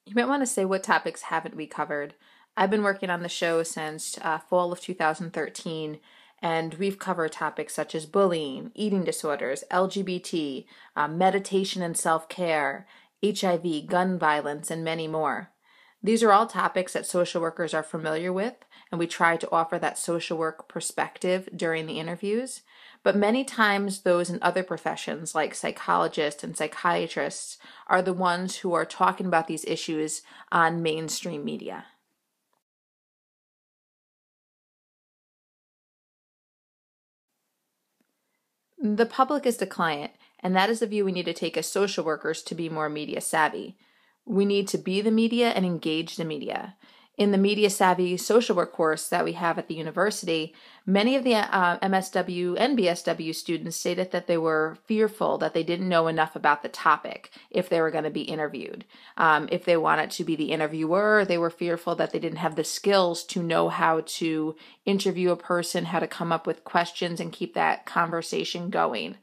You might want to say, what topics haven't we covered? I've been working on the show since fall of 2013, and we've covered topics such as bullying, eating disorders, LGBT, meditation and self-care, HIV, gun violence, and many more. These are all topics that social workers are familiar with, and we try to offer that social work perspective during the interviews. But many times, those in other professions, like psychologists and psychiatrists, are the ones who are talking about these issues on mainstream media. The public is the client, and that is the view we need to take as social workers to be more media savvy. We need to be the media and engage the media. In the Media Savvy social work course that we have at the university, many of the MSW and BSW students stated that they were fearful that they didn't know enough about the topic if they were going to be interviewed. If they wanted to be the interviewer, they were fearful that they didn't have the skills to know how to interview a person, how to come up with questions and keep that conversation going.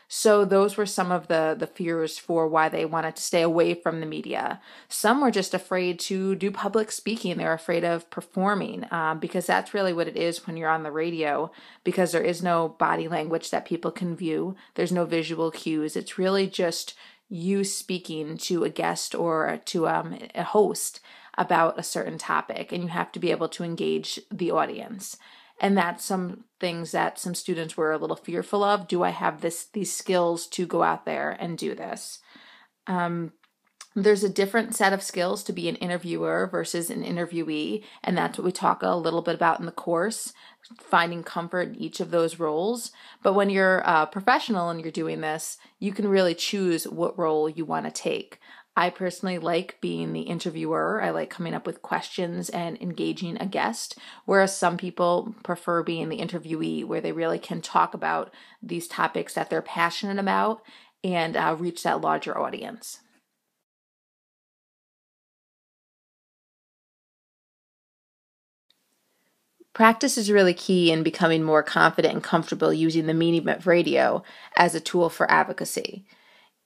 So those were some of the fears for why they wanted to stay away from the media. Some were just afraid to do public speaking. They're afraid of performing because that's really what it is when you're on the radio, because there is no body language that people can view. There's no visual cues. It's really just you speaking to a guest or to a host about a certain topic, and you have to be able to engage the audience. And that's some things that some students were a little fearful of. Do I have these skills to go out there and do this? There's a different set of skills to be an interviewer versus an interviewee, and that's what we talk a little bit about in the course, finding comfort in each of those roles. But when you're a professional and you're doing this, you can really choose what role you want to take. I personally like being the interviewer. I like coming up with questions and engaging a guest, whereas some people prefer being the interviewee, where they really can talk about these topics that they're passionate about and reach that larger audience. Practice is really key in becoming more confident and comfortable using the medium of radio as a tool for advocacy.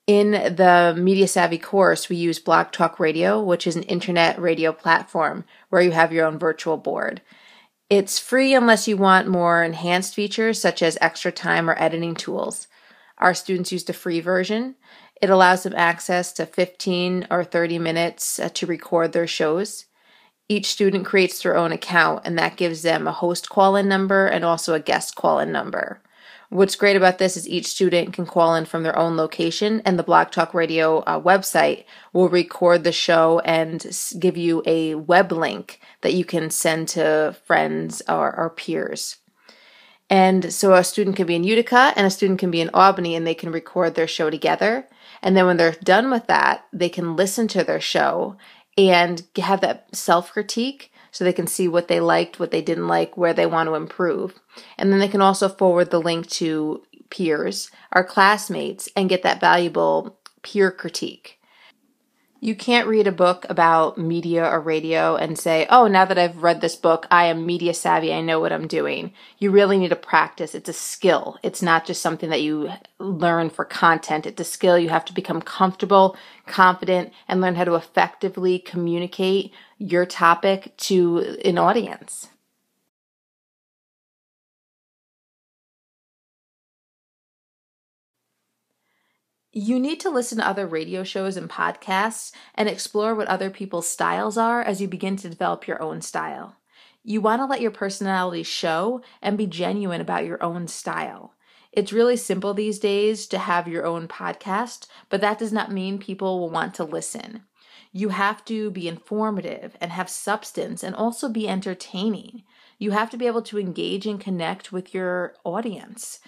In the Media Savvy course, we use Blog Talk Radio, which is an internet radio platform where you have your own virtual board. It's free unless you want more enhanced features such as extra time or editing tools. Our students use the free version. It allows them access to 15 or 30 minutes to record their shows. Each student creates their own account, and that gives them a host call-in number and also a guest call-in number. What's great about this is each student can call in from their own location, and the Blog Talk Radio website will record the show and give you a web link that you can send to friends or peers. And so a student can be in Utica and a student can be in Albany, and they can record their show together. And then when they're done with that, they can listen to their show and have that self-critique so they can see what they liked, what they didn't like, where they want to improve. And then they can also forward the link to peers, our classmates, and get that valuable peer critique. You can't read a book about media or radio and say, oh, now that I've read this book, I am media savvy, I know what I'm doing. You really need to practice. It's a skill. It's not just something that you learn for content. It's a skill. You have to become comfortable, confident, and learn how to effectively communicate your topic to an audience. You need to listen to other radio shows and podcasts and explore what other people's styles are as you begin to develop your own style. You want to let your personality show and be genuine about your own style. It's really simple these days to have your own podcast, but that does not mean people will want to listen. You have to be informative and have substance and also be entertaining. You have to be able to engage and connect with your audience.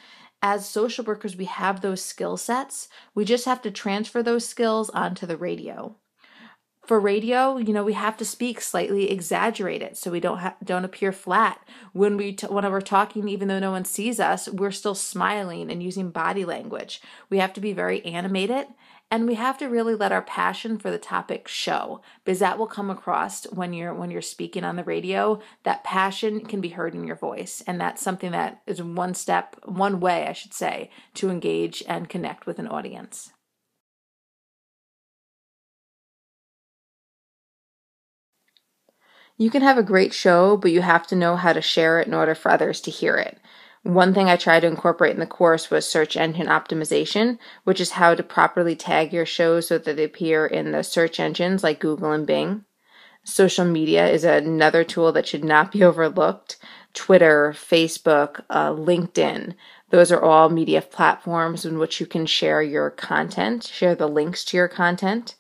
As social workers, we have those skill sets. We just have to transfer those skills onto the radio. For radio, we have to speak slightly exaggerated so we don't appear flat. When we're talking, even though no one sees us, we're still smiling and using body language. We have to be very animated, and we have to really let our passion for the topic show, because that will come across when you're speaking on the radio. That passion can be heard in your voice, and that's something that is one way, I should say, to engage and connect with an audience. You can have a great show, but you have to know how to share it in order for others to hear it. One thing I tried to incorporate in the course was search engine optimization, which is how to properly tag your shows so that they appear in the search engines like Google and Bing. Social media is another tool that should not be overlooked. Twitter, Facebook, LinkedIn, those are all media platforms in which you can share your content, share the links to your content.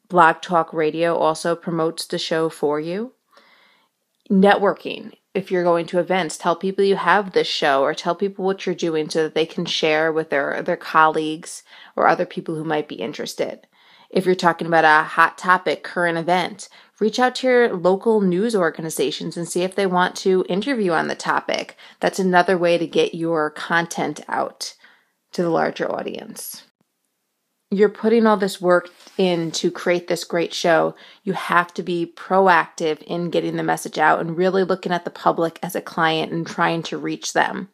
Blog Talk Radio also promotes the show for you. Networking. If you're going to events, tell people you have this show or tell people what you're doing so that they can share with their colleagues or other people who might be interested. If you're talking about a hot topic, current event, reach out to your local news organizations and see if they want to interview on the topic. That's another way to get your content out to the larger audience. You're putting all this work in to create this great show. You have to be proactive in getting the message out and really looking at the public as a client and trying to reach them.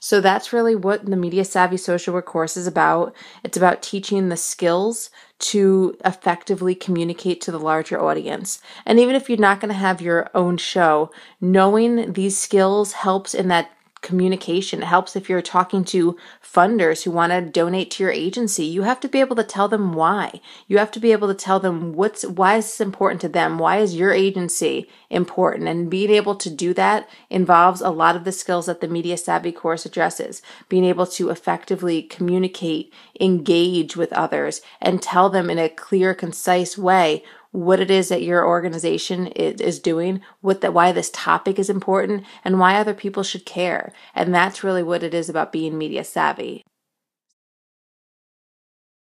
So that's really what the Media Savvy Social Work course is about. It's about teaching the skills to effectively communicate to the larger audience. And even if you're not going to have your own show, knowing these skills helps in that communication. It helps if you're talking to funders who want to donate to your agency. You have to be able to tell them why. You have to be able to tell them why is this important to them? Why is your agency important? And being able to do that involves a lot of the skills that the Media Savvy course addresses. Being able to effectively communicate, engage with others, and tell them in a clear, concise way what it is that your organization is doing, why this topic is important, and why other people should care. And that's really what it is about being media savvy.